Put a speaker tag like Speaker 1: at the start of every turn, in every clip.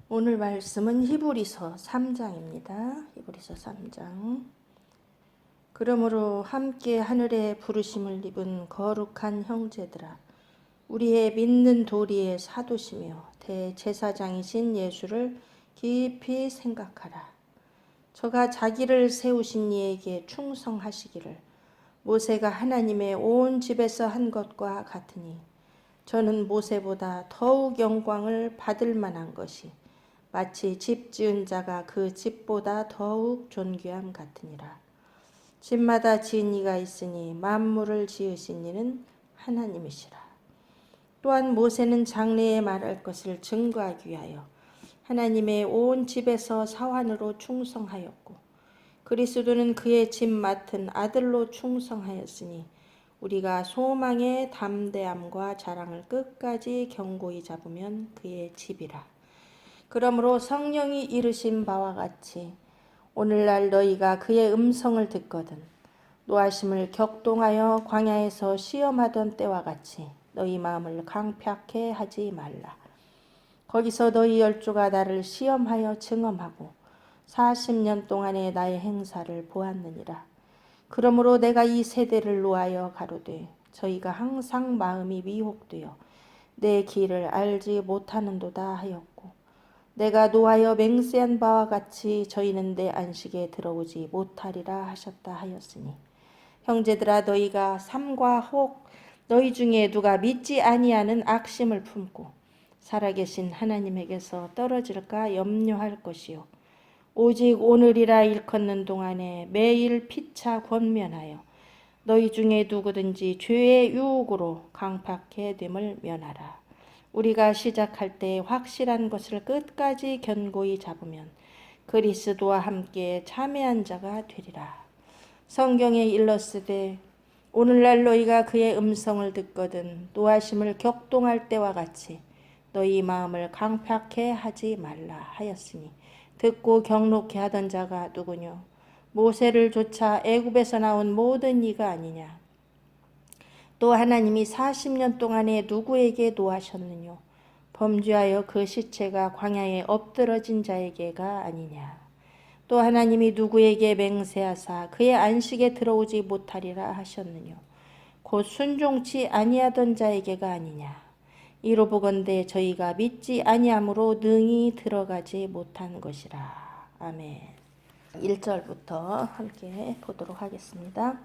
Speaker 1: 오늘 말씀은 히브리서 3장입니다. 히브리서 3장. 그러므로 함께 하늘의 부르심을 입은 거룩한 형제들아, 우리의 믿는 도리의 사도시며 대제사장이신 예수를 깊이 생각하라. 저가 자기를 세우신 이에게 충성하시기를 모세가 하나님의 온 집에서 한 것과 같으니, 저는 모세보다 더욱 영광을 받을 만한 것이 마치 집 지은 자가 그 집보다 더욱 존귀함 같으니라. 집마다 지은 이가 있으니 만물을 지으신 이는 하나님이시라. 또한 모세는 장래에 말할 것을 증거하기 위하여 하나님의 온 집에서 사환으로 충성하였고, 그리스도는 그의 집 맡은 아들로 충성하였으니 우리가 소망의 담대함과 자랑을 끝까지 견고히 잡으면 그의 집이라. 그러므로 성령이 이르신 바와 같이 오늘날 너희가 그의 음성을 듣거든 노하심을 격동하여 광야에서 시험하던 때와 같이 너희 마음을 강팍해 하지 말라. 거기서 너희 열조가 나를 시험하여 증언하고 40년 동안의 나의 행사를 보았느니라. 그러므로 내가 이 세대를 노하여 가로되 저희가 항상 마음이 미혹되어 내 길을 알지 못하는도다 하였고, 내가 노하여 맹세한 바와 같이 저희는 내 안식에 들어오지 못하리라 하셨다 하였으니, 형제들아, 너희가 삼과 혹 너희 중에 누가 믿지 아니하는 악심을 품고 살아계신 하나님에게서 떨어질까 염려할 것이요, 오직 오늘이라 일컫는 동안에 매일 피차 권면하여 너희 중에 누구든지 죄의 유혹으로 강팍해 됨을 면하라. 우리가 시작할 때 확실한 것을 끝까지 견고히 잡으면 그리스도와 함께 참여한 자가 되리라. 성경에 일렀으되 오늘날 너희가 그의 음성을 듣거든 노하심을 격동할 때와 같이 너희 마음을 강팍해 하지 말라 하였으니, 듣고 경록해 하던 자가 누구뇨? 모세를 쫓아 애굽에서 나온 모든 이가 아니냐? 또 하나님이 40년 동안에 누구에게 노하셨느뇨? 범죄하여 그 시체가 광야에 엎드러진 자에게가 아니냐? 또 하나님이 누구에게 맹세하사 그의 안식에 들어오지 못하리라 하셨느뇨? 곧 순종치 아니하던 자에게가 아니냐? 이로 보건대 저희가 믿지 아니함으로 능히 들어가지 못한 것이라. 아멘. 1절부터 함께 보도록 하겠습니다.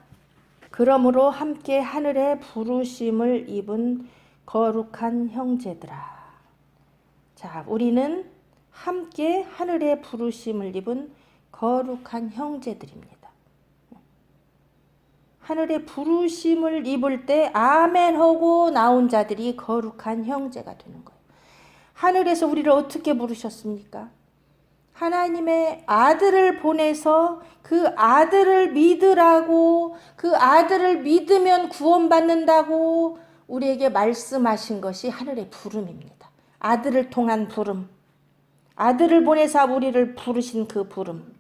Speaker 1: 그러므로 함께 하늘의 부르심을 입은 거룩한 형제들아. 자, 우리는 함께 하늘의 부르심을 입은 거룩한 형제들입니다. 하늘의 부르심을 입을 때 아멘 하고 나온 자들이 거룩한 형제가 되는 거예요. 하늘에서 우리를 어떻게 부르셨습니까? 하나님의 아들을 보내서 그 아들을 믿으라고, 그 아들을 믿으면 구원받는다고 우리에게 말씀하신 것이 하늘의 부름입니다. 아들을 통한 부름, 아들을 보내사 우리를 부르신 그 부름,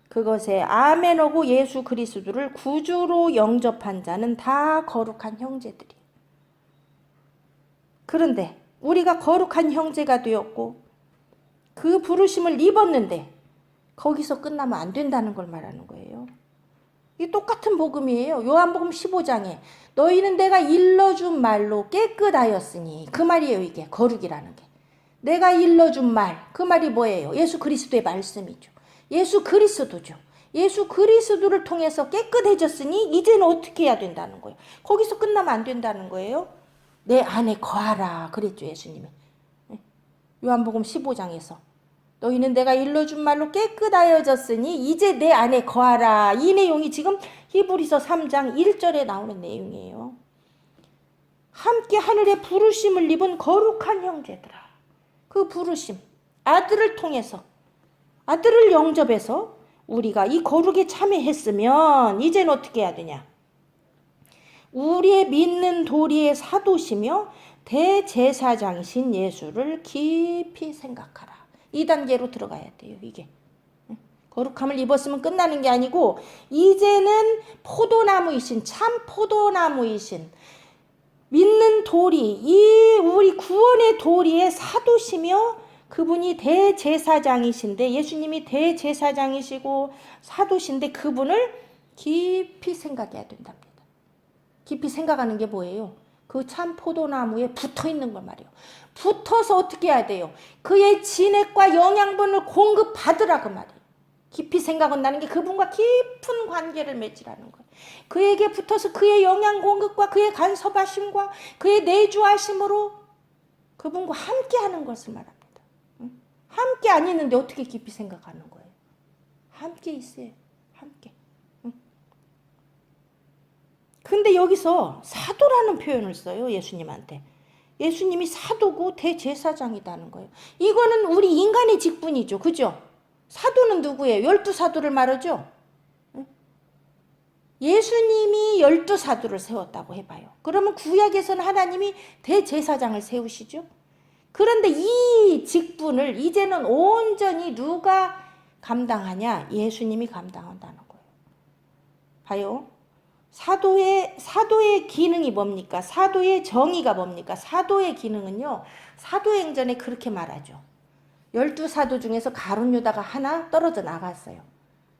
Speaker 1: 그것에 아멘하고 예수 그리스도를 구주로 영접한 자는 다 거룩한 형제들이에요. 그런데 우리가 거룩한 형제가 되었고 그 부르심을 입었는데 거기서 끝나면 안 된다는 걸 말하는 거예요. 이 똑같은 복음이에요. 요한복음 15장에 너희는 내가 일러준 말로 깨끗하였으니, 그 말이에요. 이게 거룩이라는 게. 내가 일러준 말, 그 말이 뭐예요? 예수 그리스도의 말씀이죠. 예수 그리스도죠. 예수 그리스도를 통해서 깨끗해졌으니 이제는 어떻게 해야 된다는 거예요? 거기서 끝나면 안 된다는 거예요. 내 안에 거하라 그랬죠, 예수님이. 요한복음 15장에서 너희는 내가 일러준 말로 깨끗하여졌으니 이제 내 안에 거하라. 이 내용이 지금 히브리서 3장 1절에 나오는 내용이에요. 함께 하늘의 부르심을 입은 거룩한 형제들아. 그 부르심, 아들을 통해서, 아들을 영접해서 우리가 이 거룩에 참여했으면 이제는 어떻게 해야 되냐? 우리의 믿는 도리의 사도시며 대제사장이신 예수를 깊이 생각하라. 2단계로 들어가야 돼요. 이게 거룩함을 입었으면 끝나는 게 아니고, 이제는 포도나무이신, 참 포도나무이신 믿는 도리, 이 우리 구원의 도리의 사도시며 그분이 대제사장이신데, 예수님이 대제사장이시고 사도신데 그분을 깊이 생각해야 된답니다. 깊이 생각하는 게 뭐예요? 그 참 포도나무에 붙어 있는 걸 말이에요. 붙어서 어떻게 해야 돼요? 그의 진액과 영양분을 공급받으라 그 말이에요. 깊이 생각한다는 게 그분과 깊은 관계를 맺으라는 거예요. 그에게 붙어서 그의 영양 공급과 그의 간섭하심과 그의 내주하심으로 그분과 함께하는 것을 말합니다. 함께 안 있는데 어떻게 깊이 생각하는 거예요? 함께 있어요. 함께. 근데 여기서 사도라는 표현을 써요. 예수님한테. 예수님이 사도고 대제사장이다는 거예요. 이거는 우리 인간의 직분이죠. 그죠? 사도는 누구예요? 12사도를 말하죠. 예수님이 12사도를 세웠다고 해봐요. 그러면 구약에서는 하나님이 대제사장을 세우시죠. 그런데 이 직분을 이제는 온전히 누가 감당하냐? 예수님이 감당한다는 거예요. 봐요. 사도의 기능이 뭡니까? 사도의 정의가 뭡니까? 사도의 기능은요, 사도행전에 그렇게 말하죠. 12사도 중에서 가룟 유다가 하나 떨어져 나갔어요.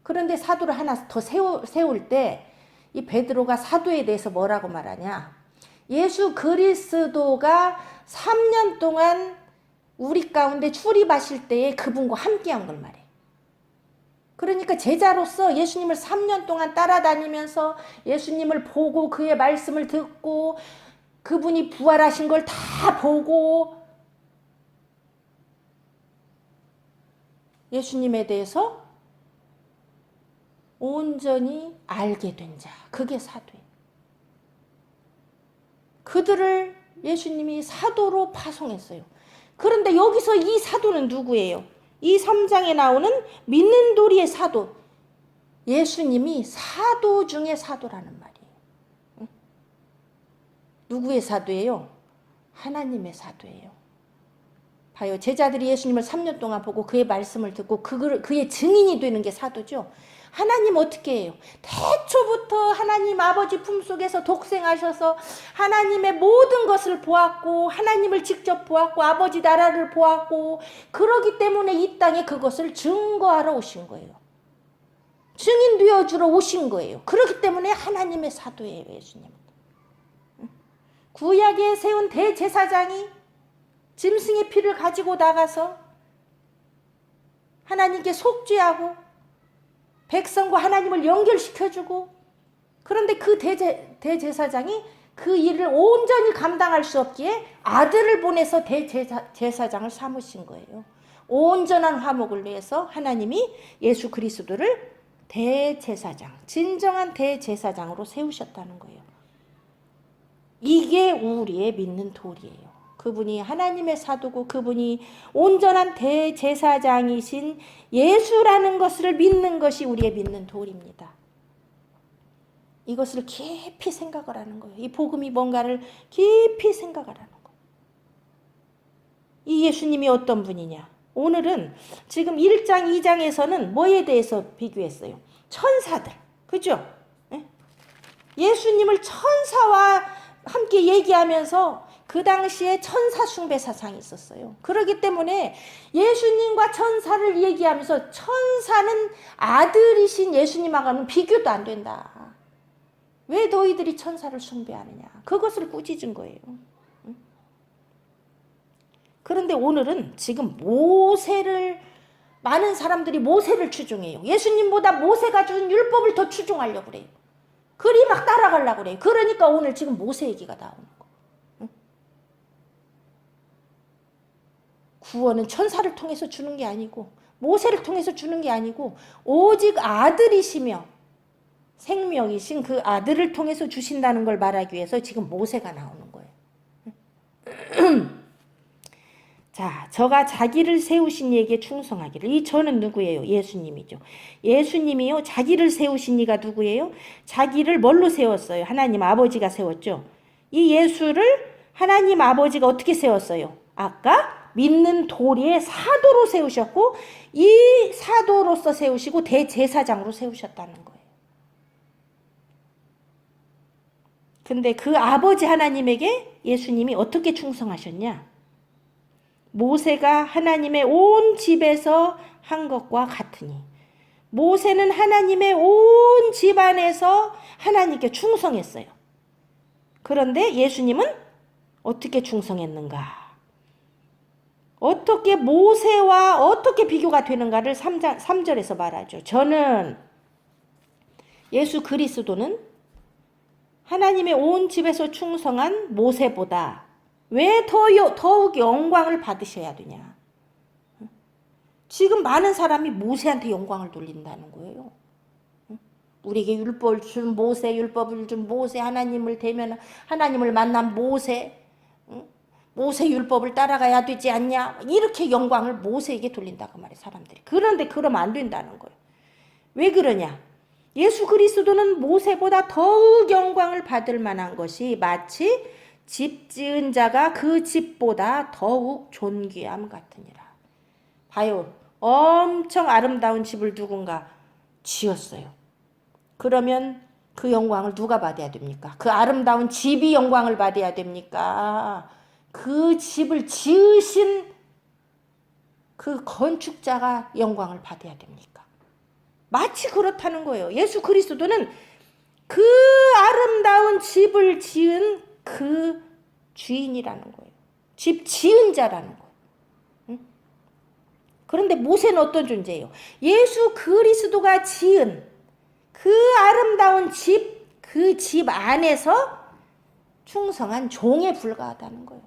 Speaker 1: 그런데 사도를 하나 더 세울 때 이 베드로가 사도에 대해서 뭐라고 말하냐? 예수 그리스도가 3년 동안 우리 가운데 출입하실 때에 그분과 함께한 걸 말해. 그러니까 제자로서 예수님을 3년 동안 따라다니면서 예수님을 보고 그의 말씀을 듣고 그분이 부활하신 걸 다 보고 예수님에 대해서 온전히 알게 된 자, 그게 사도예요. 그들을 예수님이 사도로 파송했어요. 그런데 여기서 이 사도는 누구예요? 이 3장에 나오는 믿는 도리의 사도, 예수님이 사도 중에 사도라는 말이에요. 누구의 사도예요? 하나님의 사도예요. 봐요. 제자들이 예수님을 3년 동안 보고 그의 말씀을 듣고 그의 증인이 되는 게 사도죠. 하나님 어떻게 해요? 태초부터 하나님 아버지 품속에서 독생하셔서 하나님의 모든 것을 보았고 하나님을 직접 보았고 아버지 나라를 보았고 그러기 때문에 이 땅에 그것을 증거하러 오신 거예요. 증인 되어주러 오신 거예요. 그렇기 때문에 하나님의 사도예요. 예수님은. 구약에 세운 대제사장이 짐승의 피를 가지고 나가서 하나님께 속죄하고 백성과 하나님을 연결시켜주고, 그런데 그 대제사장이 그 일을 온전히 감당할 수 없기에 아들을 보내서 대제사장을 삼으신 거예요. 온전한 화목을 위해서 하나님이 예수 그리스도를 대제사장, 진정한 대제사장으로 세우셨다는 거예요. 이게 우리의 믿는 도리예요. 그분이 하나님의 사도고 그분이 온전한 대제사장이신 예수라는 것을 믿는 것이 우리의 믿는 도리입니다. 이것을 깊이 생각을 하는 거예요. 이 복음이 뭔가를 깊이 생각을 하는 거예요. 이 예수님이 어떤 분이냐? 오늘은 지금 1장, 2장에서는 뭐에 대해서 비교했어요? 천사들. 그죠? 예수님을 천사와 함께 얘기하면서 그 당시에 천사 숭배 사상이 있었어요. 그렇기 때문에 예수님과 천사를 얘기하면서 천사는 아들이신 예수님하고는 비교도 안 된다. 왜 너희들이 천사를 숭배하느냐. 그것을 꾸짖은 거예요. 그런데 오늘은 지금 많은 사람들이 모세를 추종해요. 예수님보다 모세가 준 율법을 더 추종하려고 그래요. 그리 막 따라가려고 그래요. 그러니까 오늘 지금 모세 얘기가 나오는 거예요. 구원은 천사를 통해서 주는 게 아니고 모세를 통해서 주는 게 아니고 오직 아들이시며 생명이신 그 아들을 통해서 주신다는 걸 말하기 위해서 지금 모세가 나오는 거예요. 자, 저가 자기를 세우신 이에게 충성하기를. 이 저는 누구예요? 예수님이죠. 예수님이요. 자기를 세우신 이가 누구예요? 자기를 뭘로 세웠어요? 하나님 아버지가 세웠죠. 이 예수를 하나님 아버지가 어떻게 세웠어요? 아까 믿는 도리의 사도로 세우셨고 이 사도로서 세우시고 대제사장으로 세우셨다는 거예요. 근데 그 아버지 하나님에게 예수님이 어떻게 충성하셨냐? 모세가 하나님의 온 집에서 한 것과 같으니. 모세는 하나님의 온 집안에서 하나님께 충성했어요. 그런데 예수님은 어떻게 충성했는가? 어떻게 모세와 어떻게 비교가 되는가를 3절에서 말하죠. 저는 예수 그리스도는 하나님의 온 집에서 충성한 모세보다 왜 더욱 영광을 받으셔야 되냐? 지금 많은 사람이 모세한테 영광을 돌린다는 거예요. 우리에게 율법을 준 모세, 율법을 준 모세, 하나님을 대면 하나님을 만난 모세, 모세 율법을 따라가야 되지 않냐? 이렇게 영광을 모세에게 돌린다고 말해 사람들이. 그런데 그러면 안 된다는 거예요. 왜 그러냐? 예수 그리스도는 모세보다 더욱 영광을 받을 만한 것이 마치 집 지은 자가 그 집보다 더욱 존귀함 같으니라. 봐요. 엄청 아름다운 집을 누군가 지었어요. 그러면 그 영광을 누가 받아야 됩니까? 그 아름다운 집이 영광을 받아야 됩니까? 그 집을 지으신 그 건축자가 영광을 받아야 됩니까? 마치 그렇다는 거예요. 예수 그리스도는 그 아름다운 집을 지은 그 주인이라는 거예요. 집 지은 자라는 거예요. 응? 그런데 모세는 어떤 존재예요? 예수 그리스도가 지은 그 아름다운 집, 그 집 안에서 충성한 종에 불과하다는 거예요.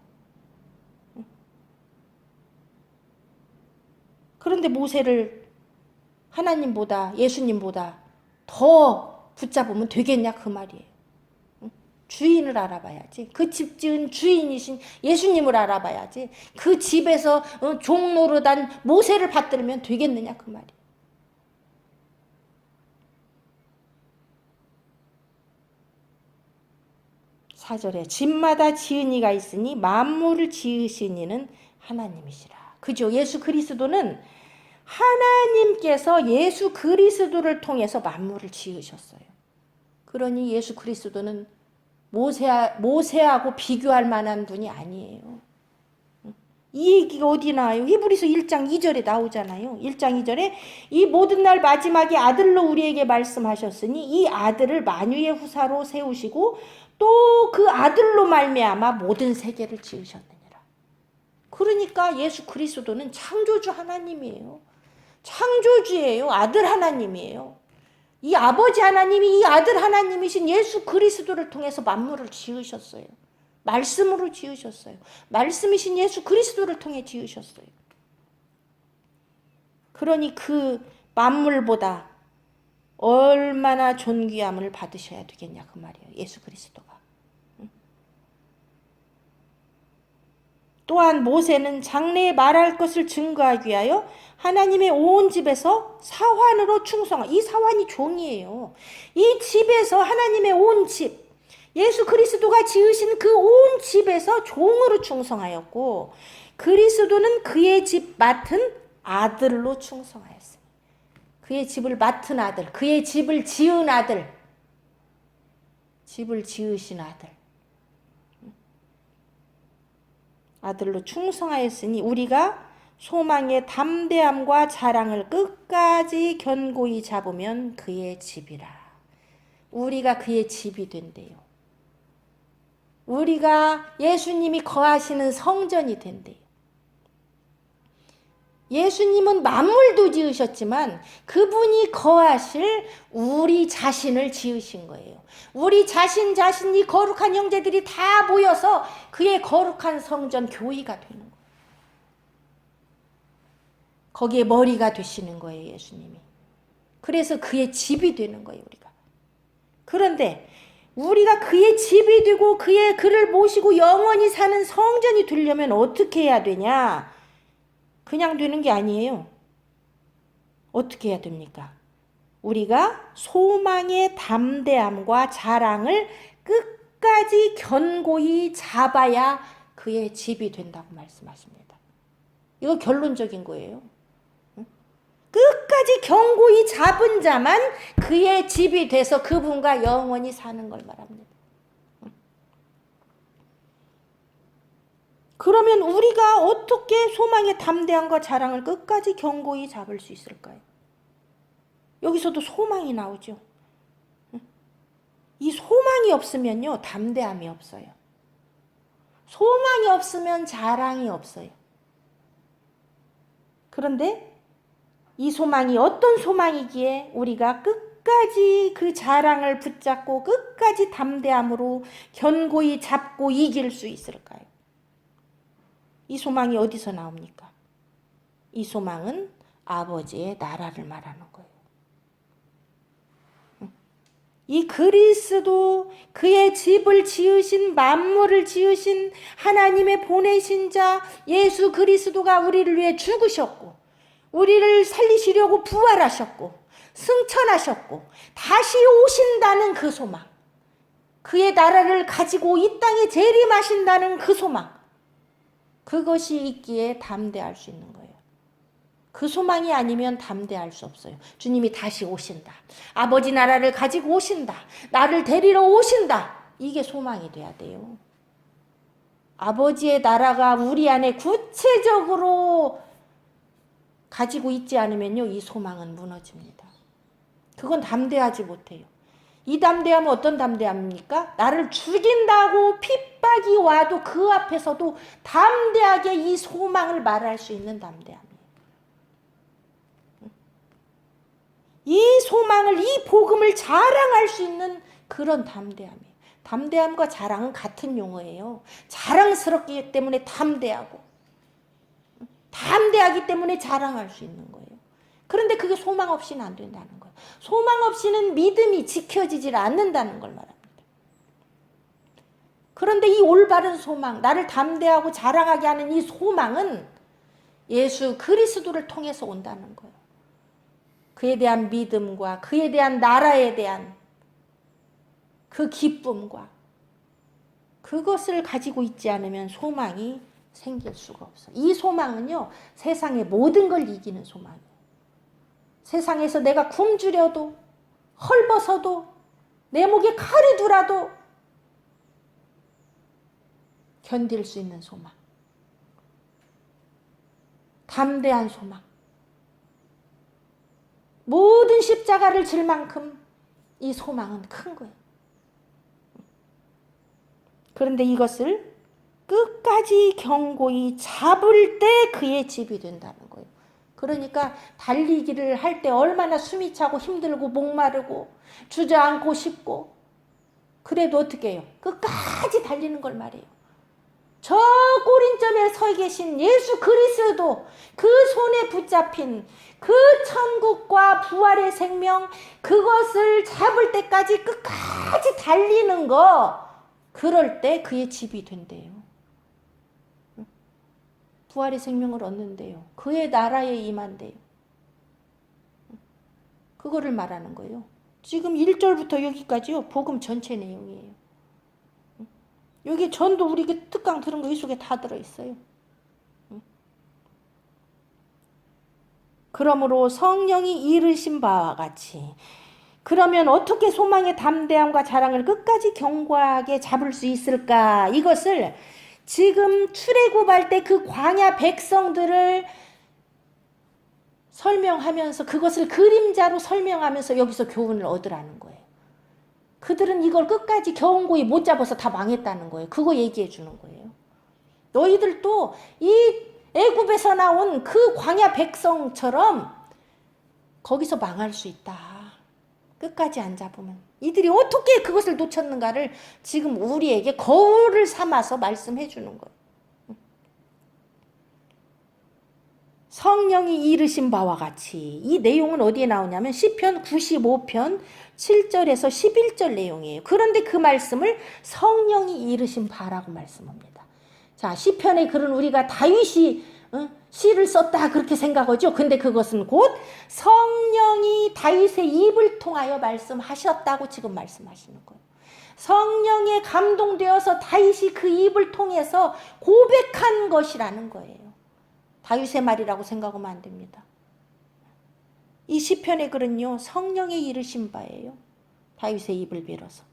Speaker 1: 그런데 모세를 하나님보다 예수님보다 더 붙잡으면 되겠냐 그 말이에요. 주인을 알아봐야지. 그 집 지은 주인이신 예수님을 알아봐야지. 그 집에서 종 노릇한 모세를 받들면 되겠느냐 그 말이에요. 4절에 집마다 지은 이가 있으니 만물을 지으신 이는 하나님이시라. 그죠? 예수 그리스도는 하나님께서 예수 그리스도를 통해서 만물을 지으셨어요. 그러니 예수 그리스도는 모세하고 비교할 만한 분이 아니에요. 이 얘기가 어디 나와요? 히브리서 1장 2절에 나오잖아요. 1장 2절에 이 모든 날 마지막에 아들로 우리에게 말씀하셨으니 이 아들을 만유의 후사로 세우시고 또 그 아들로 말미암아 모든 세계를 지으셨느니라. 그러니까 예수 그리스도는 창조주 하나님이에요. 창조주예요. 아들 하나님이에요. 이 아버지 하나님이 이 아들 하나님이신 예수 그리스도를 통해서 만물을 지으셨어요. 말씀으로 지으셨어요. 말씀이신 예수 그리스도를 통해 지으셨어요. 그러니 그 만물보다 얼마나 존귀함을 받으셔야 되겠냐 그 말이에요. 예수 그리스도가. 또한 모세는 장래에 말할 것을 증거하기 위하여 하나님의 온 집에서 사환으로 충성한, 이 사환이 종이에요. 이 집에서 하나님의 온 집, 예수 그리스도가 지으신 그 온 집에서 종으로 충성하였고 그리스도는 그의 집 맡은 아들로 충성하였어요. 그의 집을 맡은 아들, 그의 집을 지은 아들, 집을 지으신 아들, 아들로 충성하였으니 우리가 소망의 담대함과 자랑을 끝까지 견고히 잡으면 그의 집이라. 우리가 그의 집이 된대요. 우리가 예수님이 거하시는 성전이 된대요. 예수님은 만물도 지으셨지만 그분이 거하실 우리 자신을 지으신 거예요. 우리 자신이 거룩한 형제들이 다 모여서 그의 거룩한 성전 교회가 되는 거예요. 거기에 머리가 되시는 거예요, 예수님이. 그래서 그의 집이 되는 거예요, 우리가. 그런데 우리가 그의 집이 되고 그를 모시고 영원히 사는 성전이 되려면 어떻게 해야 되냐? 그냥 되는 게 아니에요. 어떻게 해야 됩니까? 우리가 소망의 담대함과 자랑을 끝까지 견고히 잡아야 그의 집이 된다고 말씀하십니다. 이거 결론적인 거예요. 끝까지 견고히 잡은 자만 그의 집이 돼서 그분과 영원히 사는 걸 말합니다. 그러면 우리가 어떻게 소망의 담대함과 자랑을 끝까지 견고히 잡을 수 있을까요? 여기서도 소망이 나오죠. 이 소망이 없으면요, 담대함이 없어요. 소망이 없으면 자랑이 없어요. 그런데 이 소망이 어떤 소망이기에 우리가 끝까지 그 자랑을 붙잡고 끝까지 담대함으로 견고히 잡고 이길 수 있을까요? 이 소망이 어디서 나옵니까? 이 소망은 아버지의 나라를 말하는 거예요. 이 그리스도, 그의 집을 지으신, 만물을 지으신 하나님의 보내신 자 예수 그리스도가 우리를 위해 죽으셨고, 우리를 살리시려고 부활하셨고, 승천하셨고, 다시 오신다는 그 소망, 그의 나라를 가지고 이 땅에 재림하신다는 그 소망, 그것이 있기에 담대할 수 있는 거예요. 그 소망이 아니면 담대할 수 없어요. 주님이 다시 오신다. 아버지 나라를 가지고 오신다. 나를 데리러 오신다. 이게 소망이 돼야 돼요. 아버지의 나라가 우리 안에 구체적으로 가지고 있지 않으면요, 이 소망은 무너집니다. 그건 담대하지 못해요. 이 담대함은 어떤 담대함입니까? 나를 죽인다고 핍박이 와도 그 앞에서도 담대하게 이 소망을 말할 수 있는 담대함이에요. 이 소망을, 이 복음을 자랑할 수 있는 그런 담대함이에요. 담대함과 자랑은 같은 용어예요. 자랑스럽기 때문에 담대하고, 담대하기 때문에 자랑할 수 있는 거예요. 그런데 그게 소망 없이는 안 된다는 거예요. 소망 없이는 믿음이 지켜지질 않는다는 걸 말합니다. 그런데 이 올바른 소망, 나를 담대하고 자랑하게 하는 이 소망은 예수 그리스도를 통해서 온다는 거예요. 그에 대한 믿음과 그에 대한 나라에 대한 그 기쁨과 그것을 가지고 있지 않으면 소망이 생길 수가 없어요. 이 소망은요, 세상의 모든 걸 이기는 소망이에요. 세상에서 내가 굶주려도, 헐벗어도, 내 목에 칼이 들어도 견딜 수 있는 소망. 담대한 소망. 모든 십자가를 질 만큼 이 소망은 큰 거예요. 그런데 이것을 끝까지 견고히 잡을 때 그의 집이 된다는 거예요. 그러니까 달리기를 할 때 얼마나 숨이 차고 힘들고 목마르고 주저앉고 싶고, 그래도 어떻게 해요? 끝까지 달리는 걸 말해요. 저 꼬린점에 서 계신 예수 그리스도, 그 손에 붙잡힌 그 천국과 부활의 생명, 그것을 잡을 때까지 끝까지 달리는 거, 그럴 때 그의 집이 된대요. 부활의 생명을 얻는데요. 그의 나라에 임한대요. 그거를 말하는 거예요. 지금 1절부터 여기까지요, 복음 전체 내용이에요. 여기 전도 우리 특강 들은 거 이 속에 다 들어있어요. 그러므로 성령이 이르신 바와 같이, 그러면 어떻게 소망의 담대함과 자랑을 끝까지 견고하게 잡을 수 있을까? 이것을 지금 출애굽할 때 그 광야 백성들을 설명하면서, 그것을 그림자로 설명하면서 여기서 교훈을 얻으라는 거예요. 그들은 이걸 끝까지 견고히 못 잡아서 다 망했다는 거예요. 그거 얘기해 주는 거예요. 너희들도 이 애굽에서 나온 그 광야 백성처럼 거기서 망할 수 있다. 끝까지 안 잡으면. 이들이 어떻게 그것을 놓쳤는가를 지금 우리에게 거울을 삼아서 말씀해 주는 거예요. 성령이 이르신 바와 같이, 이 내용은 어디에 나오냐면 시편 95편 7절에서 11절 내용이에요. 그런데 그 말씀을 성령이 이르신 바라고 말씀합니다. 자, 시편의 글은 우리가 다윗이 시를 썼다 그렇게 생각하죠. 근데 그것은 곧 성령이 다윗의 입을 통하여 말씀하셨다고 지금 말씀하시는 거예요. 성령에 감동되어서 다윗이 그 입을 통해서 고백한 것이라는 거예요. 다윗의 말이라고 생각하면 안 됩니다. 이 시편의 글은요, 성령의 이르신 바예요. 다윗의 입을 빌어서.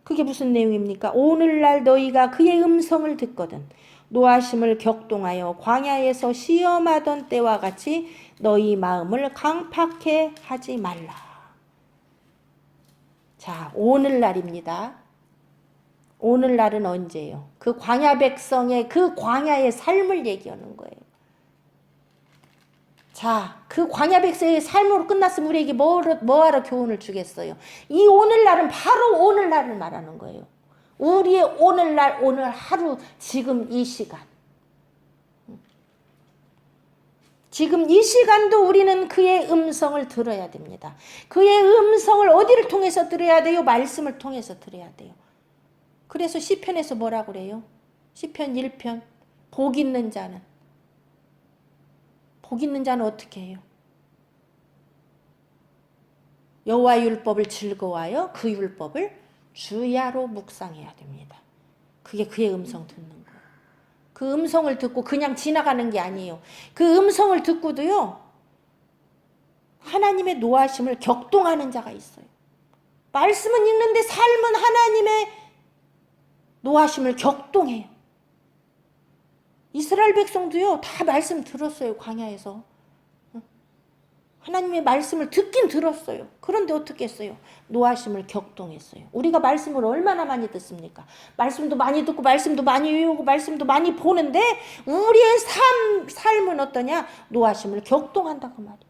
Speaker 1: 그게 무슨 내용입니까? 오늘날 너희가 그의 음성을 듣거든 노하심을 격동하여 광야에서 시험하던 때와 같이 너희 마음을 강팍해 하지 말라. 자, 오늘날입니다. 오늘날은 언제예요? 그 광야 백성의 그 광야의 삶을 얘기하는 거예요. 자, 그 광야 백성의 삶으로 끝났으면 우리에게 뭐하러 교훈을 주겠어요? 이 오늘날은 바로 오늘날을 말하는 거예요. 우리의 오늘날, 오늘 하루, 지금 이 시간. 지금 이 시간도 우리는 그의 음성을 들어야 됩니다. 그의 음성을 어디를 통해서 들어야 돼요? 말씀을 통해서 들어야 돼요. 그래서 시편에서 뭐라고 그래요? 시편 1편. 복 있는 자는. 복 있는 자는 어떻게 해요? 여호와 율법을 즐거워하여 그 율법을 주야로 묵상해야 됩니다. 그게 그의 음성 듣는 거예요. 그 음성을 듣고 그냥 지나가는 게 아니에요. 그 음성을 듣고도요. 하나님의 노하심을 격동하는 자가 있어요. 말씀은 읽는데 삶은 하나님의 노하심을 격동해요. 이스라엘 백성도요. 다 말씀 들었어요. 광야에서. 하나님의 말씀을 듣긴 들었어요. 그런데 어떻게 했어요? 노하심을 격동했어요. 우리가 말씀을 얼마나 많이 듣습니까? 말씀도 많이 듣고 말씀도 많이 외우고 말씀도 많이 보는데 우리의 삶은 어떠냐? 노하심을 격동한다고 말이에요.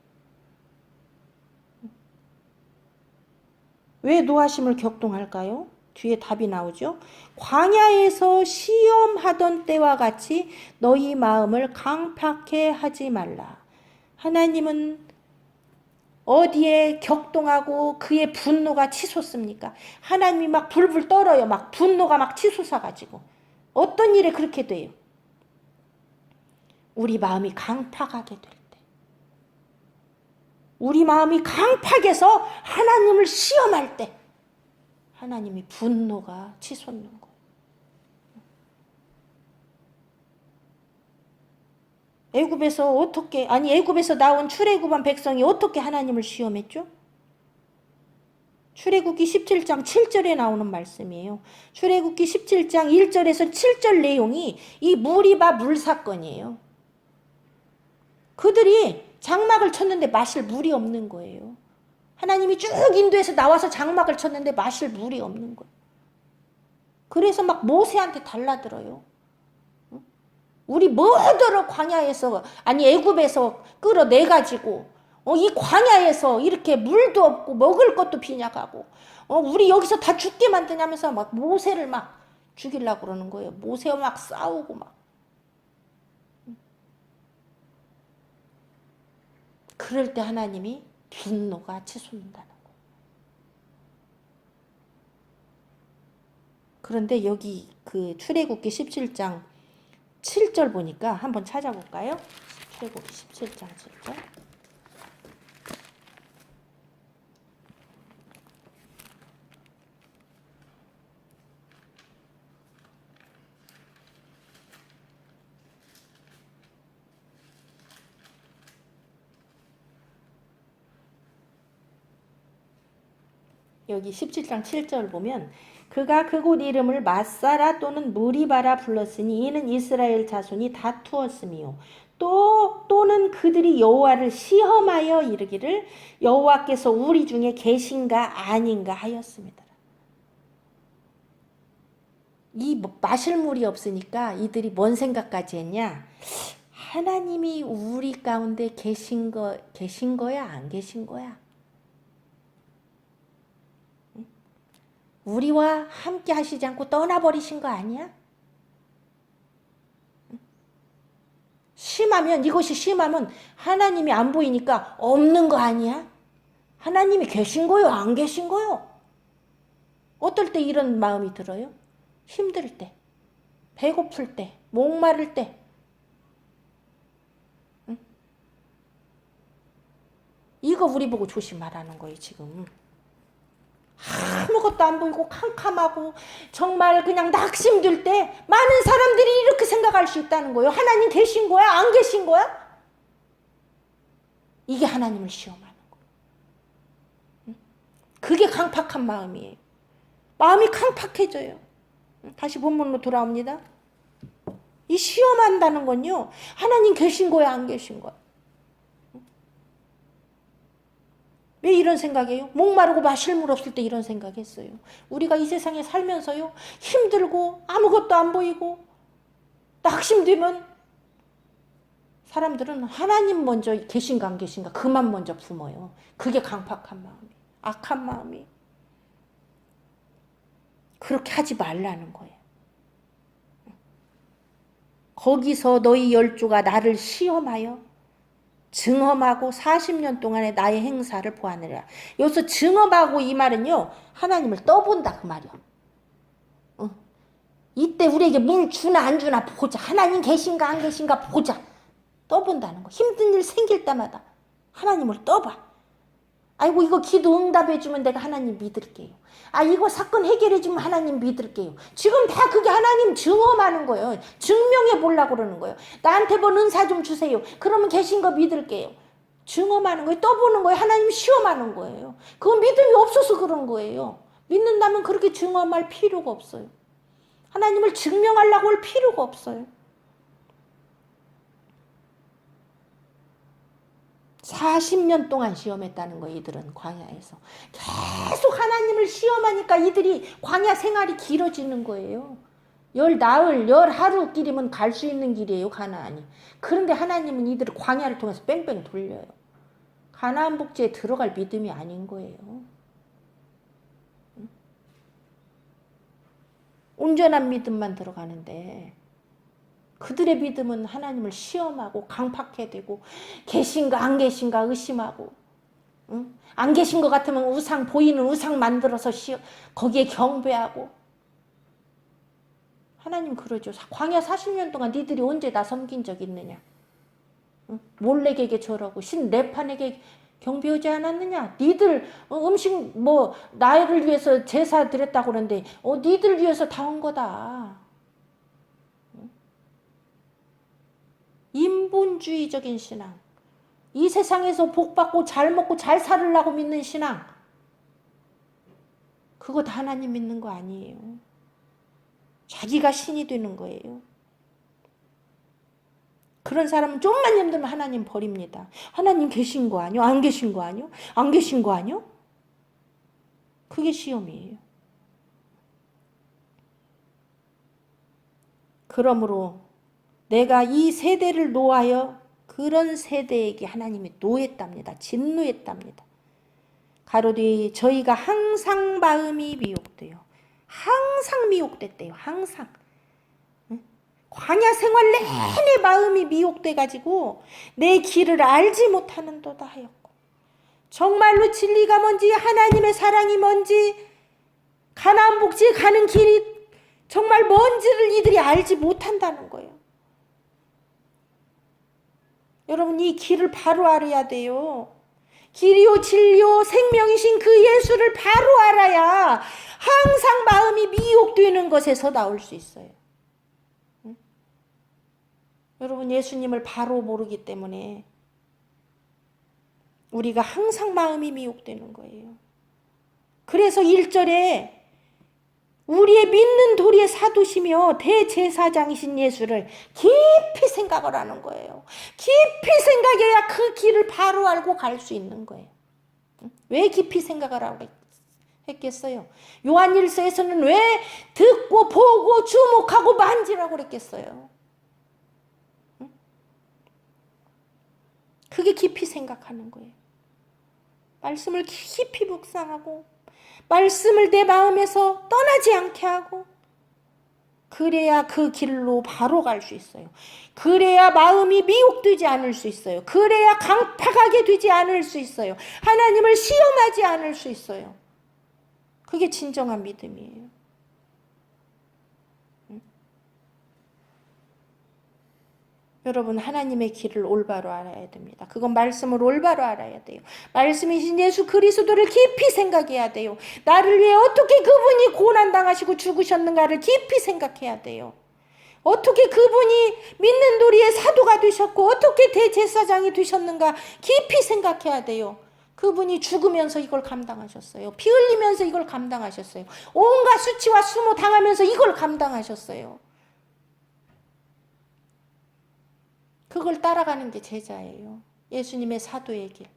Speaker 1: 왜 노하심을 격동할까요? 뒤에 답이 나오죠. 광야에서 시험하던 때와 같이 너희 마음을 강팍해 하지 말라. 하나님은 어디에 격동하고 그의 분노가 치솟습니까? 하나님이 막 불불 떨어요. 막 분노가 막 치솟아가지고. 어떤 일에 그렇게 돼요? 우리 마음이 강팍하게 될 때. 우리 마음이 강팍해서 하나님을 시험할 때 하나님이 분노가 치솟는 거예요. 애굽에서 나온 출애굽한 백성이 어떻게 하나님을 시험했죠? 출애굽기 17장 7절에 나오는 말씀이에요. 출애굽기 17장 1절에서 7절 내용이 이 무리바 물 사건이에요. 그들이 장막을 쳤는데 마실 물이 없는 거예요. 하나님이 쭉 인도에서 나와서 장막을 쳤는데 마실 물이 없는 거예요. 그래서 막 모세한테 달라들어요. 우리 뭐하도록 광야에서 애굽에서 끌어내가지고 이 광야에서 이렇게 물도 없고 먹을 것도 빈약하고 우리 여기서 다 죽게 만드냐면서 막 모세를 막 죽이려고 그러는 거예요. 모세와 막 싸우고 막. 그럴 때 하나님이 분노가 치솟는다는 거예요. 그런데 여기 그 출애굽기 17장 7절 보니까 한번 찾아볼까요? 출애굽기 17장 7절. 여기 17장 7절 보면 그가 그곳 이름을 마사라 또는 무리바라 불렀으니 이는 이스라엘 자손이 다투었으며 또는 그들이 여호와를 시험하여 이르기를 여호와께서 우리 중에 계신가 아닌가 하였습니다. 이 마실 물이 없으니까 이들이 뭔 생각까지 했냐? 하나님이 우리 가운데 계신 거야 안 계신 거야? 우리와 함께 하시지 않고 떠나버리신 거 아니야? 이것이 심하면 하나님이 안 보이니까 없는 거 아니야? 하나님이 계신 거요? 안 계신 거요? 어떨 때 이런 마음이 들어요? 힘들 때, 배고플 때, 목마를 때. 응? 이거 우리 보고 조심하라는 거예요, 지금. 아무것도 안 보이고 캄캄하고 정말 그냥 낙심될 때 많은 사람들이 이렇게 생각할 수 있다는 거예요. 하나님 계신 거야? 안 계신 거야? 이게 하나님을 시험하는 거예요. 그게 강팍한 마음이에요. 마음이 강팍해져요. 다시 본문으로 돌아옵니다. 이 시험한다는 건요, 하나님 계신 거야, 안 계신 거야? 왜 이런 생각이에요? 목마르고 마실 물 없을 때 이런 생각했어요. 우리가 이 세상에 살면서요, 힘들고 아무것도 안 보이고 낙심되면 사람들은 하나님 먼저 계신가 안 계신가 그만 먼저 품어요. 그게 강팍한 마음이, 악한 마음이. 그렇게 하지 말라는 거예요. 거기서 너희 열조가 나를 시험하여 증험하고 40년 동안의 나의 행사를 보아내라. 여기서 증험하고 이 말은요, 하나님을 떠본다 그 말이야. 이때 우리에게 물 주나 안 주나 보자. 하나님 계신가 안 계신가 보자. 떠본다는 거. 힘든 일 생길 때마다 하나님을 떠봐. 아이고 이거 기도 응답해주면 내가 하나님 믿을게요. 아 이거 사건 해결해주면 하나님 믿을게요. 지금 다 그게 하나님 증험하는 거예요. 증명해 보려고 그러는 거예요. 나한테 뭐 은사 좀 주세요. 그러면 계신 거 믿을게요. 증험하는 거예요. 떠보는 거예요. 하나님 시험하는 거예요. 그건 믿음이 없어서 그런 거예요. 믿는다면 그렇게 증험할 필요가 없어요. 하나님을 증명하려고 할 필요가 없어요. 40년 동안 시험했다는 거예요. 이들은 광야에서. 계속 하나님을 시험하니까 이들이 광야 생활이 길어지는 거예요. 10나흘, 10하루길이면 갈 수 있는 길이에요. 가나안이. 그런데 하나님은 이들을 광야를 통해서 뺑뺑 돌려요. 가나안 복지에 들어갈 믿음이 아닌 거예요. 온전한 믿음만 들어가는데 그들의 믿음은 하나님을 시험하고 강팍해 되고 계신가 안 계신가 의심하고 안 계신 것 같으면 우상 보이는 우상 만들어서 거기에 경배하고 하나님 그러죠. 광야 40년 동안 니들이 언제 나 섬긴 적 있느냐? 몰래에게 절하고 신 레판에게 경배하지 않았느냐? 니들 음식 뭐 나를 위해서 제사 드렸다고 그러는데 니들 위해서 다 온 거다. 인본주의적인 신앙, 이 세상에서 복받고 잘 먹고 잘 살으려고 믿는 신앙, 그거 다 하나님 믿는 거 아니에요. 자기가 신이 되는 거예요. 그런 사람은 좀만 힘들면 하나님 버립니다. 하나님 계신 거 아니요? 안 계신 거 아니요? 안 계신 거 아니요? 그게 시험이에요. 그러므로 내가 이 세대를 노하여 그런 세대에게 하나님이 노했답니다. 진노했답니다. 가로되 저희가 항상 마음이 미혹돼요. 항상 미혹됐대요. 항상. 광야 생활 내내 마음이 미혹돼가지고 내 길을 알지 못하는도다 하였고 정말로 진리가 뭔지 하나님의 사랑이 뭔지 가나안 복지에 가는 길이 정말 뭔지를 이들이 알지 못한다는 거예요. 여러분 이 길을 바로 알아야 돼요. 길이요 진리요 생명이신 그 예수를 바로 알아야 항상 마음이 미혹되는 것에서 나올 수 있어요. 응? 여러분 예수님을 바로 모르기 때문에 우리가 항상 마음이 미혹되는 거예요. 그래서 1절에 우리의 믿는 도리의 사도시며 대제사장이신 예수를 깊이 생각을 하는 거예요. 깊이 생각해야 그 길을 바로 알고 갈 수 있는 거예요. 왜 깊이 생각을 하고 했겠어요? 요한일서에서는 왜 듣고 보고 주목하고 만지라고 그랬겠어요? 그게 깊이 생각하는 거예요. 말씀을 깊이 묵상하고 말씀을 내 마음에서 떠나지 않게 하고 그래야 그 길로 바로 갈 수 있어요. 그래야 마음이 미혹되지 않을 수 있어요. 그래야 강팍하게 되지 않을 수 있어요. 하나님을 시험하지 않을 수 있어요. 그게 진정한 믿음이에요. 여러분 하나님의 길을 올바로 알아야 됩니다. 그건 말씀을 올바로 알아야 돼요. 말씀이신 예수 그리스도를 깊이 생각해야 돼요. 나를 위해 어떻게 그분이 고난당하시고 죽으셨는가를 깊이 생각해야 돼요. 어떻게 그분이 믿는 도리의 사도가 되셨고 어떻게 대제사장이 되셨는가 깊이 생각해야 돼요. 그분이 죽으면서 이걸 감당하셨어요. 피 흘리면서 이걸 감당하셨어요. 온갖 수치와 수모 당하면서 이걸 감당하셨어요. 그걸 따라가는 게 제자예요. 예수님의 사도의 길.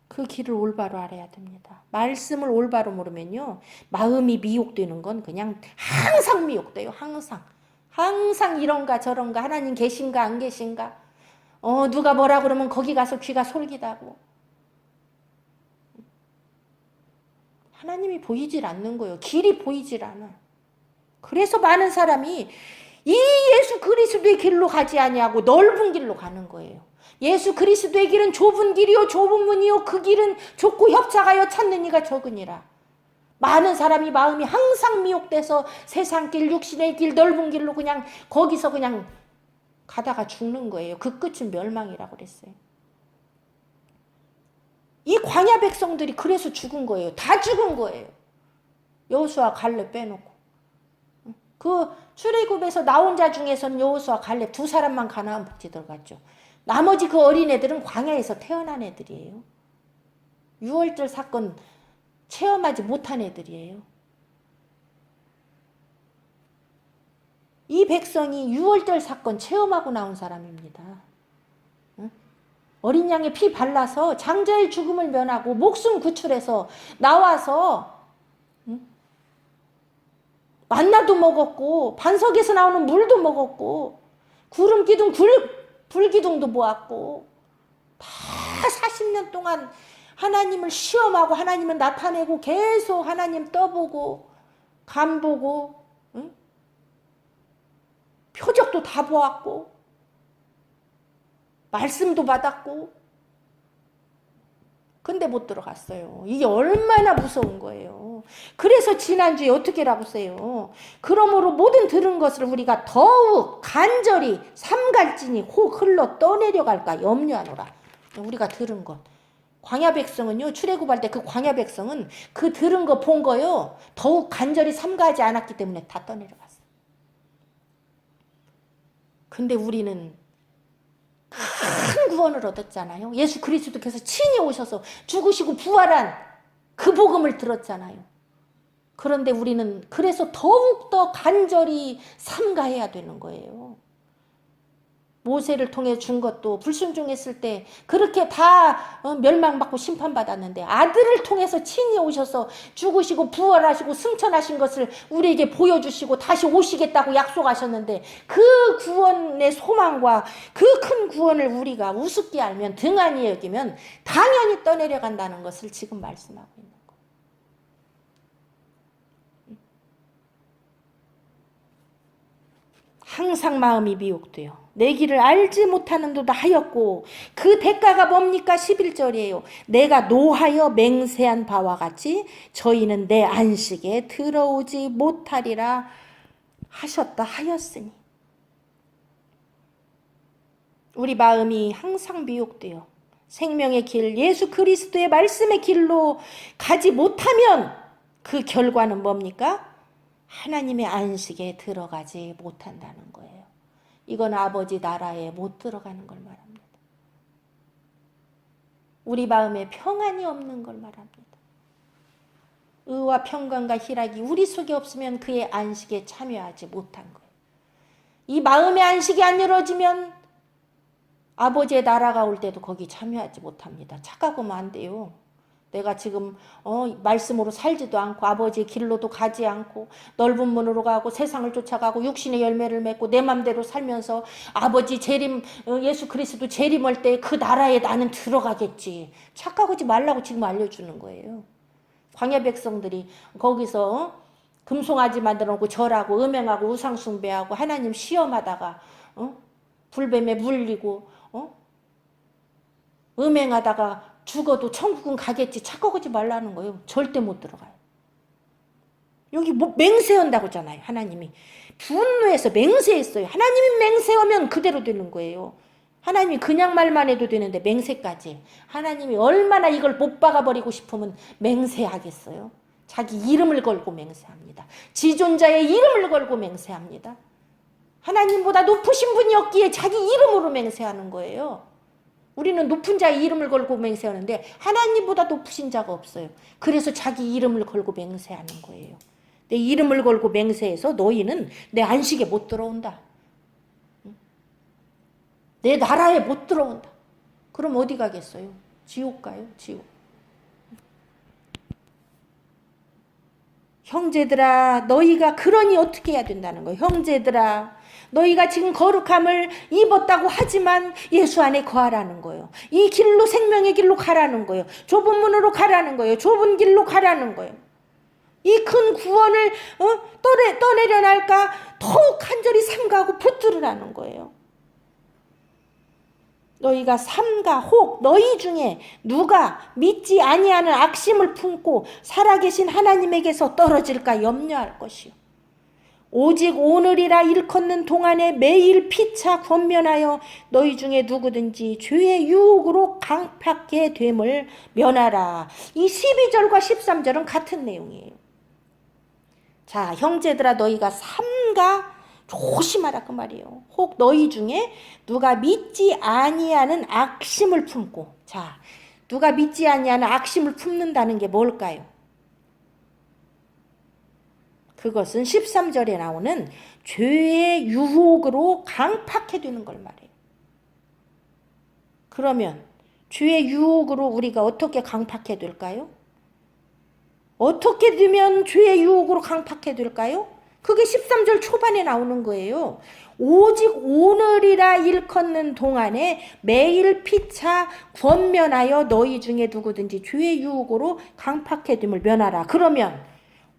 Speaker 1: 그 길을 올바로 알아야 됩니다. 말씀을 올바로 모르면요, 마음이 미혹되는 건 그냥 항상 미혹돼요. 항상 이런가 저런가, 하나님 계신가 안 계신가, 누가 뭐라 그러면 거기 가서 귀가 솔깃하고. 하나님이 보이질 않는 거예요. 길이 보이질 않아. 그래서 많은 사람이 이 예수 그리스도의 길로 가지 아니하고 넓은 길로 가는 거예요. 예수 그리스도의 길은 좁은 길이요 좁은 문이요 그 길은 좁고 협착하여 찾는 이가 적으니라. 많은 사람이 마음이 항상 미혹돼서 세상 길, 육신의 길, 넓은 길로 그냥 거기서 그냥 가다가 죽는 거예요. 그 끝은 멸망이라고 그랬어요. 이 광야 백성들이 그래서 죽은 거예요. 다 죽은 거예요. 여호수아 갈렙 빼놓고. 그 출애굽에서 나온 자 중에서는 여호수아 갈렙 두 사람만 가나안 복지 들어갔죠. 나머지 그 어린애들은 광야에서 태어난 애들이에요. 유월절 사건 체험하지 못한 애들이에요. 이 백성이 유월절 사건 체험하고 나온 사람입니다. 어린 양의 피 발라서 장자의 죽음을 면하고 목숨 구출해서 나와서 만나도 먹었고 반석에서 나오는 물도 먹었고 구름 기둥 불기둥도 모았고 다 40년 동안 하나님을 시험하고 하나님을 나타내고 계속 하나님 떠보고 간보고 표적도 다 보았고 말씀도 받았고 근데 못 들어갔어요. 이게 얼마나 무서운 거예요. 그래서 지난주에 어떻게 라고써요. 그러므로 모든 들은 것을 우리가 더욱 간절히 삼갈진이 혹 흘러 떠내려갈까 염려하노라. 우리가 들은 것. 광야 백성은요. 출애굽할 때 그 광야 백성은 그 들은 거 본 거요. 더욱 간절히 삼가하지 않았기 때문에 다 떠내려갔어요. 근데 우리는 큰 구원을 얻었잖아요. 예수 그리스도께서 친히 오셔서 죽으시고 부활한 그 복음을 들었잖아요. 그런데 우리는 그래서 더욱더 간절히 삼가해야 되는 거예요. 모세를 통해 준 것도 불순종했을 때 그렇게 다 멸망받고 심판받았는데 아들을 통해서 친히 오셔서 죽으시고 부활하시고 승천하신 것을 우리에게 보여주시고 다시 오시겠다고 약속하셨는데 그 구원의 소망과 그 큰 구원을 우리가 우습게 알면 등한히 여기면 당연히 떠내려간다는 것을 지금 말씀하고 있는 거예요. 항상 마음이 미혹돼요. 내 길을 알지 못하는도다 하였고 그 대가가 뭡니까? 11절이에요. 내가 노하여 맹세한 바와 같이 저희는 내 안식에 들어오지 못하리라 하셨다 하였으니 우리 마음이 항상 미혹돼요. 생명의 길 예수 그리스도의 말씀의 길로 가지 못하면 그 결과는 뭡니까? 하나님의 안식에 들어가지 못한다는 거예요. 이건 아버지 나라에 못 들어가는 걸 말합니다. 우리 마음에 평안이 없는 걸 말합니다. 의와 평강과 희락이 우리 속에 없으면 그의 안식에 참여하지 못한 거예요. 이 마음의 안식이 안 이루어지면 아버지의 나라가 올 때도 거기 참여하지 못합니다. 착각하면 안 돼요. 내가 지금 말씀으로 살지도 않고 아버지의 길로도 가지 않고 넓은 문으로 가고 세상을 쫓아가고 육신의 열매를 맺고 내 맘대로 살면서 아버지 재림 예수 그리스도 재림할 때 그 나라에 나는 들어가겠지. 착각하지 말라고 지금 알려주는 거예요. 광야 백성들이 거기서 금송아지 만들어 놓고 절하고 음행하고 우상숭배하고 하나님 시험하다가 불뱀에 물리고 음행하다가 죽어도 천국은 가겠지. 착각하지 말라는 거예요. 절대 못 들어가요. 여기 맹세한다고 하잖아요. 하나님이 분노해서 맹세했어요. 하나님이 맹세하면 그대로 되는 거예요. 하나님이 그냥 말만 해도 되는데 맹세까지. 하나님이 얼마나 이걸 못 박아버리고 싶으면 맹세하겠어요. 자기 이름을 걸고 맹세합니다. 지존자의 이름을 걸고 맹세합니다. 하나님보다 높으신 분이 없기에 자기 이름으로 맹세하는 거예요. 우리는 높은 자의 이름을 걸고 맹세하는데 하나님보다 높으신 자가 없어요. 그래서 자기 이름을 걸고 맹세하는 거예요. 내 이름을 걸고 맹세해서 너희는 내 안식에 못 들어온다. 내 나라에 못 들어온다. 그럼 어디 가겠어요? 지옥 가요, 지옥. 형제들아, 너희가 그러니 어떻게 해야 된다는 거예요? 형제들아, 너희가 지금 거룩함을 입었다고 하지만 예수 안에 거하라는 거예요. 이 길로, 생명의 길로 가라는 거예요. 좁은 문으로 가라는 거예요. 좁은 길로 가라는 거예요. 이 큰 구원을 떠내려 날까 더욱 간절히 삼가하고 붙들으라는 거예요. 너희가 삼가 혹 너희 중에 누가 믿지 아니하는 악심을 품고 살아계신 하나님에게서 떨어질까 염려할 것이요. 오직 오늘이라 일컫는 동안에 매일 피차 권면하여 너희 중에 누구든지 죄의 유혹으로 강팍해 됨을 면하라. 이 12절과 13절은 같은 내용이에요. 자, 형제들아, 너희가 삼가 조심하라 그 말이에요. 혹 너희 중에 누가 믿지 아니하는 악심을 품고, 자, 누가 믿지 아니하는 악심을 품는다는 게 뭘까요? 그것은 13절에 나오는 죄의 유혹으로 강팍해 두는 걸 말해요. 그러면 죄의 유혹으로 우리가 어떻게 강팍해 둘까요? 어떻게 되면 죄의 유혹으로 강팍해 둘까요? 그게 13절 초반에 나오는 거예요. 오직 오늘이라 일컫는 동안에 매일 피차 권면하여 너희 중에 누구든지 죄의 유혹으로 강팍해 됨을 면하라. 그러면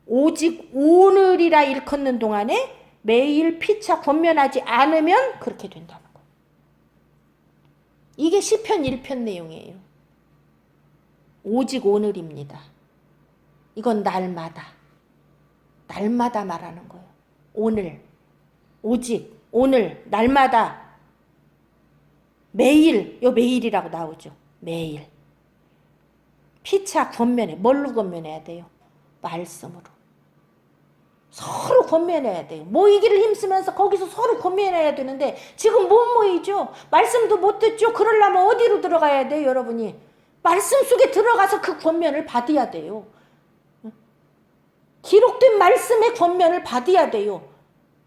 Speaker 1: 오직 오늘이라 일컫는 동안에 매일 피차 권면하지 않으면 그렇게 된다는 거예요. 이게 시편 1편 내용이에요. 오직 오늘입니다. 이건 날마다 말하는 거예요. 오늘, 오직, 오늘, 날마다, 매일, 요 매일이라고 나오죠. 매일. 피차 권면해. 뭘로 권면해야 돼요? 말씀으로. 서로 권면해야 돼요. 모이기를 힘쓰면서 거기서 서로 권면해야 되는데 지금 못 모이죠. 말씀도 못 듣죠. 그러려면 어디로 들어가야 돼요, 여러분이? 말씀 속에 들어가서 그 권면을 받아야 돼요. 기록된 말씀의 권면을 받아야 돼요.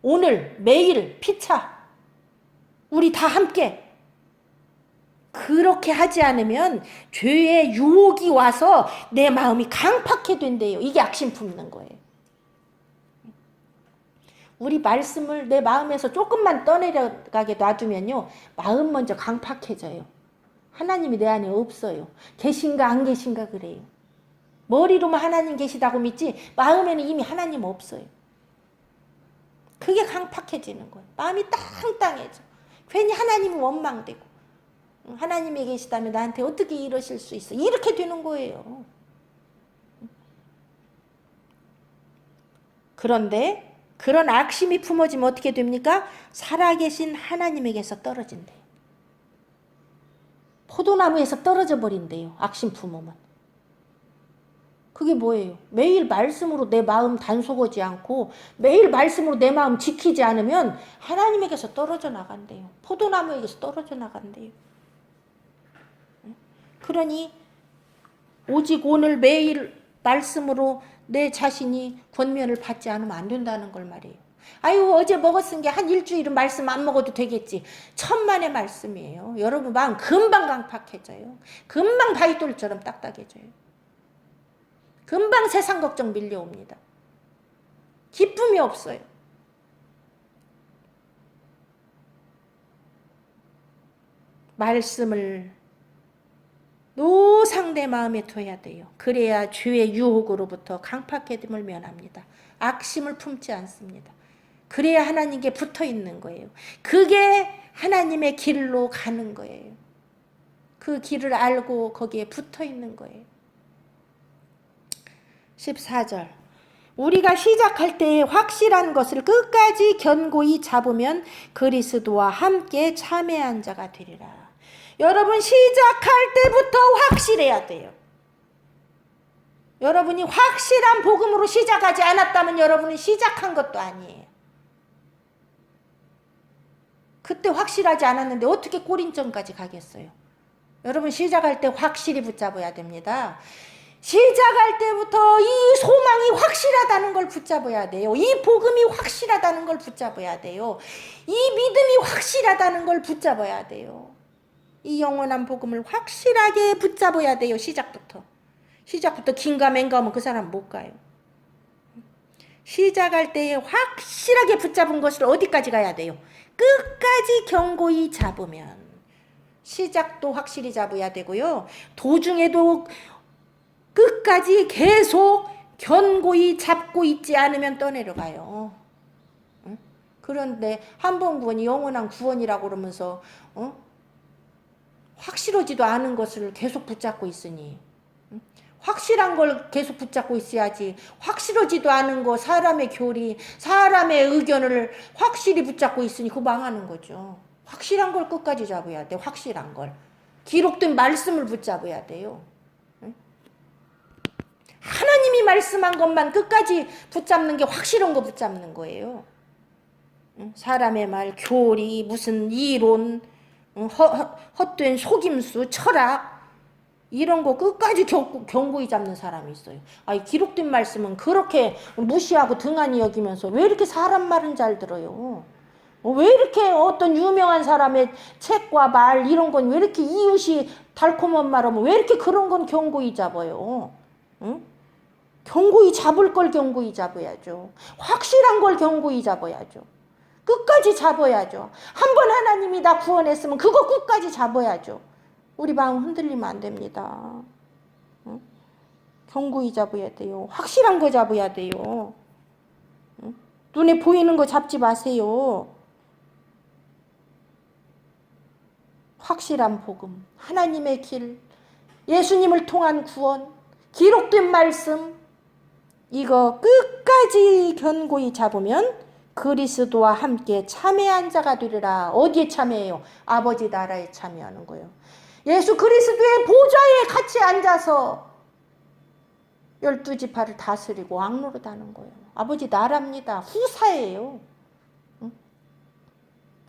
Speaker 1: 오늘, 매일, 피차. 우리 다 함께. 그렇게 하지 않으면 죄의 유혹이 와서 내 마음이 강팍해 된대요. 이게 악심 품는 거예요. 우리 말씀을 내 마음에서 조금만 떠내려가게 놔두면요. 마음 먼저 강팍해져요. 하나님이 내 안에 없어요. 계신가 안 계신가 그래요. 머리로만 하나님 계시다고 믿지 마음에는 이미 하나님 없어요. 그게 강팍해지는 거예요. 마음이 땅땅해져. 괜히 하나님은 원망되고 하나님이 계시다면 나한테 어떻게 이러실 수 있어. 이렇게 되는 거예요. 그런데 그런 악심이 품어지면 어떻게 됩니까? 살아계신 하나님에게서 떨어진대요. 포도나무에서 떨어져 버린대요. 악심 품으면. 그게 뭐예요? 매일 말씀으로 내 마음 단속하지 않고 매일 말씀으로 내 마음 지키지 않으면 하나님에게서 떨어져 나간대요. 포도나무에게서 떨어져 나간대요. 그러니 오직 오늘 매일 말씀으로 내 자신이 권면을 받지 않으면 안 된다는 걸 말이에요. 아유, 어제 먹었은 게 한 일주일은 말씀 안 먹어도 되겠지. 천만의 말씀이에요. 여러분 마음 금방 강팍해져요. 금방 바위돌처럼 딱딱해져요. 금방 세상 걱정 밀려옵니다. 기쁨이 없어요. 말씀을 노상 내 마음에 둬야 돼요. 그래야 죄의 유혹으로부터 강팍해짐을 면합니다. 악심을 품지 않습니다. 그래야 하나님께 붙어 있는 거예요. 그게 하나님의 길로 가는 거예요. 그 길을 알고 거기에 붙어 있는 거예요. 14절. 우리가 시작할 때 확실한 것을 끝까지 견고히 잡으면 그리스도와 함께 참회한 자가 되리라. 여러분 시작할 때부터 확실해야 돼요. 여러분이 확실한 복음으로 시작하지 않았다면 여러분은 시작한 것도 아니에요. 그때 확실하지 않았는데 어떻게 골인전까지 가겠어요? 여러분 시작할 때 확실히 붙잡아야 됩니다. 시작할 때부터 이 소망이 확실하다는 걸 붙잡아야 돼요. 이 복음이 확실하다는 걸 붙잡아야 돼요. 이 믿음이 확실하다는 걸 붙잡아야 돼요. 이 영원한 복음을 확실하게 붙잡아야 돼요. 시작부터 긴가맹가 하면 그 사람 못 가요. 시작할 때 확실하게 붙잡은 것을 어디까지 가야 돼요? 끝까지 견고히 잡으면. 시작도 확실히 잡아야 되고요. 도중에도 끝까지 계속 견고히 잡고 있지 않으면 떠내려가요. 그런데 한 번 구원이 영원한 구원이라고 그러면서 확실하지도 않은 것을 계속 붙잡고 있으니, 확실한 걸 계속 붙잡고 있어야지. 확실하지도 않은 거, 사람의 교리, 사람의 의견을 확실히 붙잡고 있으니 그거 망하는 거죠. 확실한 걸 끝까지 잡아야 돼. 확실한 걸. 기록된 말씀을 붙잡아야 돼요. 하나님이 말씀한 것만 끝까지 붙잡는 게 확실한 거 붙잡는 거예요. 사람의 말, 교리, 무슨 이론, 헛된 속임수, 철학, 이런 거 끝까지 견고히 잡는 사람이 있어요. 기록된 말씀은 그렇게 무시하고 등한히 여기면서 왜 이렇게 사람 말은 잘 들어요? 왜 이렇게 어떤 유명한 사람의 책과 말 이런 건 왜 이렇게 이웃이 달콤한 말하면 왜 이렇게 그런 건 견고히 잡아요? 응? 견고히 잡을 걸 견고히 잡아야죠. 확실한 걸 견고히 잡아야죠. 끝까지 잡아야죠. 한 번 하나님이 나 구원했으면 그거 끝까지 잡아야죠. 우리 마음 흔들리면 안 됩니다. 응? 견고히 잡아야 돼요. 확실한 거 잡아야 돼요. 응? 눈에 보이는 거 잡지 마세요. 확실한 복음, 하나님의 길, 예수님을 통한 구원, 기록된 말씀, 이거 끝까지 견고히 잡으면 그리스도와 함께 참여한 자가 되리라. 어디에 참여해요? 아버지 나라에 참여하는 거예요. 예수 그리스도의 보좌에 같이 앉아서 12지파를 다스리고 왕노릇하는 거예요. 아버지 나라입니다. 후사예요.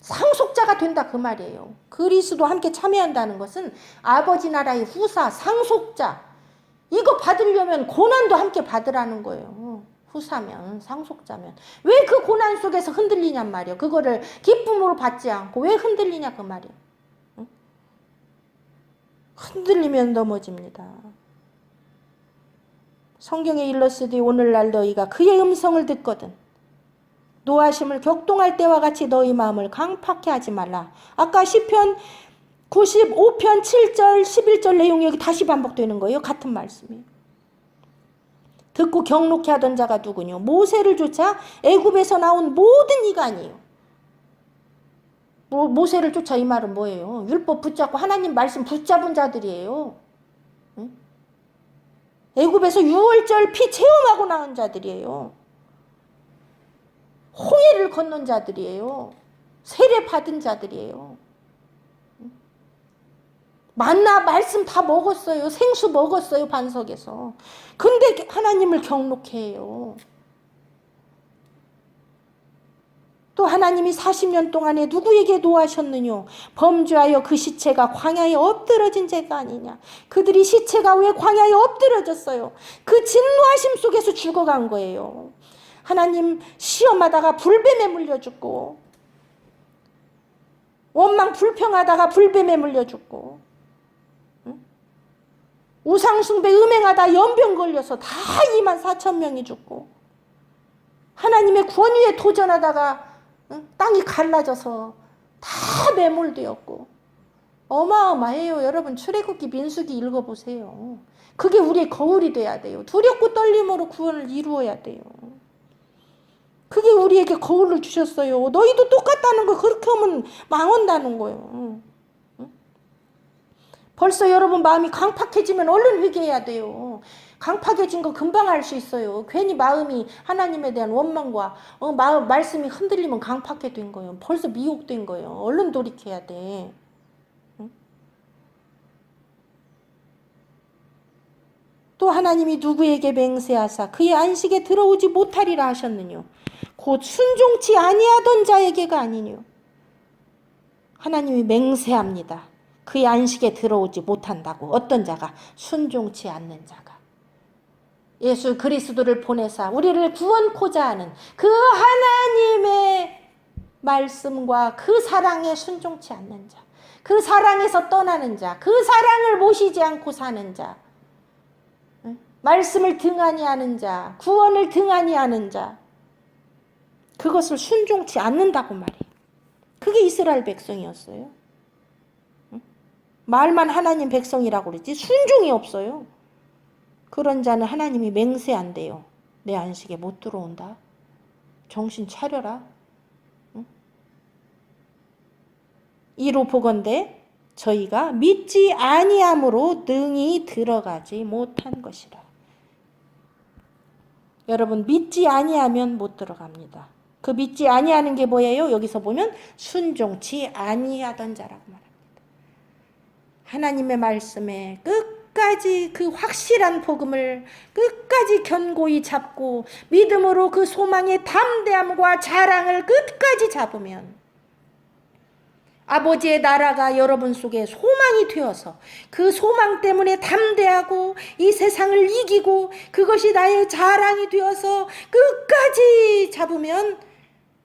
Speaker 1: 상속자가 된다 그 말이에요. 그리스도 함께 참여한다는 것은 아버지 나라의 후사, 상속자. 이거 받으려면 고난도 함께 받으라는 거예요. 후사면, 상속자면. 왜 그 고난 속에서 흔들리냔 말이에요. 그거를 기쁨으로 받지 않고 왜 흔들리냐 그 말이에요. 응? 흔들리면 넘어집니다. 성경에 일렀으되 오늘날 너희가 그의 음성을 듣거든 노하심을 격동할 때와 같이 너희 마음을 강팍해 하지 말라. 아까 시편 95편 7절 11절 내용이 여기 다시 반복되는 거예요. 같은 말씀이에요. 듣고 경록해 하던 자가 누구뇨? 모세를 쫓아 애굽에서 나온 모든 이가 아니에요. 모세를 쫓아 이 말은 뭐예요? 율법 붙잡고 하나님 말씀 붙잡은 자들이에요. 응? 애굽에서 6월절 피 체험하고 나온 자들이에요. 홍해를 건넌 자들이에요. 세례 받은 자들이에요. 만나 말씀 다 먹었어요. 생수 먹었어요. 반석에서. 근데 하나님을 경록해 해요. 또 하나님이 40년 동안에 누구에게 노하셨느냐? 범죄하여 그 시체가 광야에 엎드러진 죄가 아니냐. 그들이 시체가 왜 광야에 엎드러졌어요? 그 진노하심 속에서 죽어간 거예요. 하나님 시험하다가 불뱀에 물려 죽고, 원망 불평하다가 불뱀에 물려 죽고, 우상숭배 음행하다 연병 걸려서 다 24,000명이 죽고, 하나님의 권위에 도전하다가 땅이 갈라져서 다 매몰되었고, 어마어마해요. 여러분 출애굽기 민수기 읽어보세요. 그게 우리의 거울이 돼야 돼요. 두렵고 떨림으로 구원을 이루어야 돼요. 그게 우리에게 거울을 주셨어요. 너희도 똑같다는 거. 그렇게 하면 망한다는 거예요. 벌써 여러분 마음이 강팍해지면 얼른 회개해야 돼요. 강팍해진 거 금방 알 수 있어요. 괜히 마음이 하나님에 대한 원망과 말씀이 흔들리면 강팍해 된 거예요. 벌써 미혹된 거예요. 얼른 돌이켜야 돼. 또 하나님이 누구에게 맹세하사 그의 안식에 들어오지 못하리라 하셨느뇨? 곧 순종치 아니하던 자에게가 아니뇨? 하나님이 맹세합니다. 그의 안식에 들어오지 못한다고. 어떤 자가? 순종치 않는 자가. 예수 그리스도를 보내사 우리를 구원코자 하는 그 하나님의 말씀과 그 사랑에 순종치 않는 자, 그 사랑에서 떠나는 자, 그 사랑을 모시지 않고 사는 자, 말씀을 등한히 하는 자, 구원을 등한히 하는 자, 그것을 순종치 않는다고 말이에요. 그게 이스라엘 백성이었어요. 말만 하나님 백성이라고 그러지 순종이 없어요. 그런 자는 하나님이 맹세한대요. 내 안식에 못 들어온다. 정신 차려라. 이로 보건대 저희가 믿지 아니함으로 능히 들어가지 못한 것이라. 여러분, 믿지 아니하면 못 들어갑니다. 그 믿지 아니하는 게 뭐예요? 여기서 보면 순종치 아니하던 자라고 말합니다. 하나님의 말씀에 끝까지 그 확실한 복음을 끝까지 견고히 잡고 믿음으로 그 소망의 담대함과 자랑을 끝까지 잡으면 아버지의 나라가 여러분 속에 소망이 되어서 그 소망 때문에 담대하고 이 세상을 이기고 그것이 나의 자랑이 되어서 끝까지 잡으면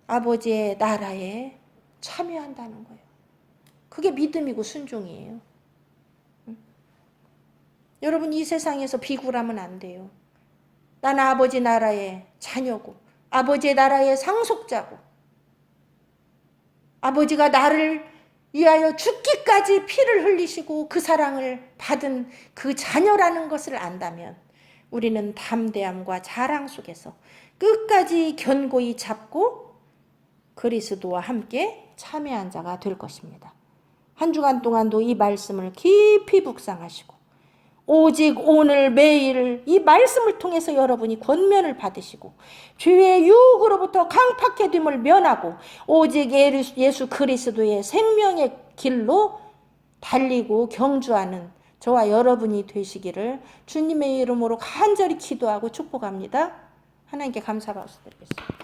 Speaker 1: 아버지의 나라에 참여한다는 거예요. 그게 믿음이고 순종이에요. 여러분, 이 세상에서 비굴하면 안 돼요. 나는 아버지 나라의 자녀고 아버지의 나라의 상속자고 아버지가 나를 위하여 죽기까지 피를 흘리시고 그 사랑을 받은 그 자녀라는 것을 안다면 우리는 담대함과 자랑 속에서 끝까지 견고히 잡고 그리스도와 함께 참여한 자가 될 것입니다. 한 주간 동안도 이 말씀을 깊이 묵상하시고 오직 오늘 매일 이 말씀을 통해서 여러분이 권면을 받으시고 죄의 유혹으로부터 강팍해 됨을 면하고 오직 예수 그리스도의 생명의 길로 달리고 경주하는 저와 여러분이 되시기를 주님의 이름으로 간절히 기도하고 축복합니다. 하나님께 감사 박수 드리겠습니다.